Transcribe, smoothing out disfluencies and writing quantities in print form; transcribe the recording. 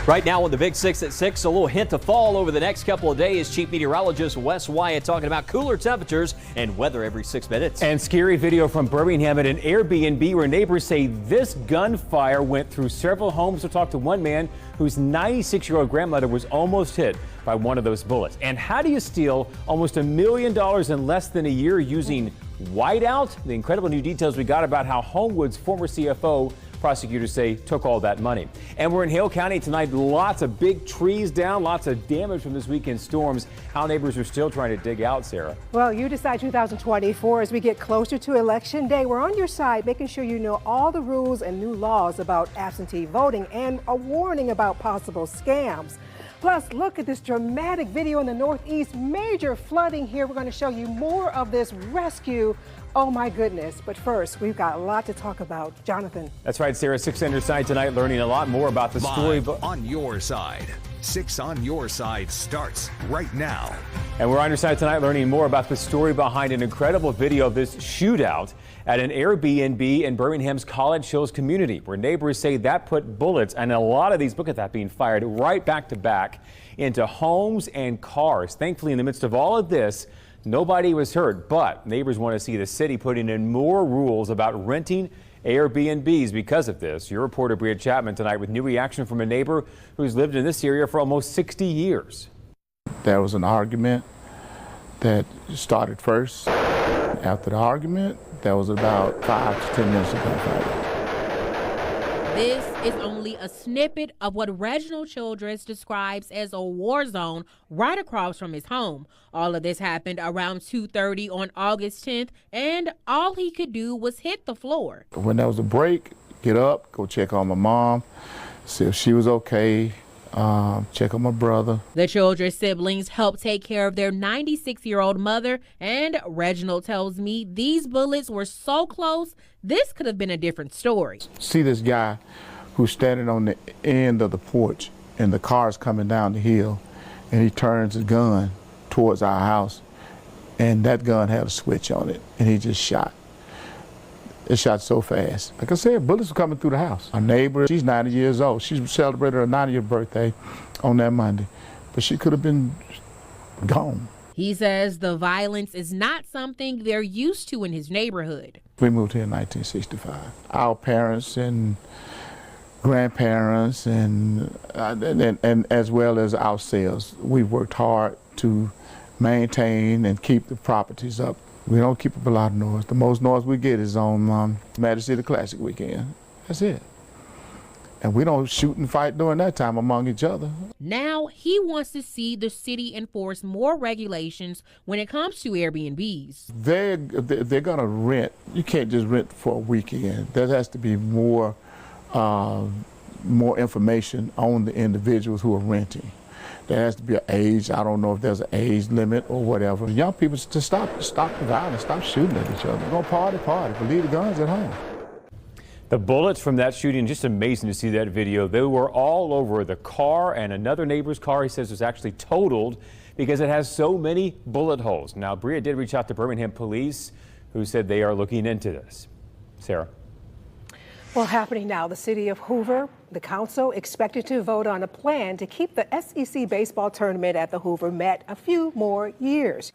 Right now on the Big 6 at 6, a little hint of fall over the next couple of days. Chief Meteorologist Wes Wyatt talking about cooler temperatures and weather every 6 minutes. And scary video from Birmingham at an Airbnb where neighbors say this gunfire went through several homes. We'll talk to one man whose 96-year-old grandmother was almost hit by one of those bullets. And how do you steal almost $1 million in less than a year using whiteout? The incredible new details we got about how Homewood's former CFO, prosecutors say, took all that money. And we're in Hale County tonight. Lots of big trees down, lots of damage from this weekend's storms. How neighbors are still trying to dig out, Sarah. Well, you decide 2024 as we get closer to Election Day. We're on your side, making sure you know all the rules and new laws about absentee voting and a warning about possible scams. Plus, look at this dramatic video in the Northeast. Major flooding here. We're going to show you more of this rescue. Oh my goodness. But first, we've got a lot to talk about. Jonathan. That's right, Sarah. 6 on your side tonight, learning a lot more about the story. On your side. 6 on your side starts right now. And we're on your side tonight, learning more about the story behind an incredible video of this shootout at an Airbnb in Birmingham's College Hills community, where neighbors say that put bullets, and a lot of these, look at that, being fired right back to back into homes and cars. Thankfully, in the midst of all of this, nobody was hurt, but neighbors want to see the city putting in more rules about renting Airbnbs because of this. Your reporter, Bria Chapman, tonight with new reaction from a neighbor who's lived in this area for almost 60 years. There was an argument that started first. After the argument, there was about 5 to 10 minutes of gunfire. This is only a snippet of what Reginald Childress describes as a war zone right across from his home. All of this happened around 2:30 on August 10th, and all he could do was hit the floor. When there was a break, get up, go check on my mom, see if she was okay, check on my brother. The Childress siblings helped take care of their 96-year-old mother, and Reginald tells me these bullets were so close, this could have been a different story. See this guy who's standing on the end of the porch, and the car's coming down the hill, and he turns his gun towards our house, and that gun had a switch on it, and he just shot. It shot so fast. Like I said, bullets were coming through the house. Our neighbor, she's 90 years old. She celebrated her 90th birthday on that Monday, but she could have been gone. He says the violence is not something they're used to in his neighborhood. We moved here in 1965. Our parents and grandparents and as well as ourselves, we've worked hard to maintain and keep the properties up. We don't keep up a lot of noise. The most noise we get is on Magic City Classic weekend. That's it. And we don't shoot and fight during that time among each other. Now he wants to see the city enforce more regulations when it comes to Airbnbs. They're going to rent. You can't just rent for a weekend. There has to be more information on the individuals who are renting. There has to be an age. I don't know if there's an age limit or whatever. Young people to stop the violence, stop shooting at each other. Go party, but leave the guns at home. The bullets from that shooting, just amazing to see that video. They were all over the car, and another neighbor's car, he says, was actually totaled because it has so many bullet holes. Now, Bria did reach out to Birmingham police, who said they are looking into this. Sarah. Well, happening now, the city of Hoover, the council expected to vote on a plan to keep the SEC baseball tournament at the Hoover Met a few more years.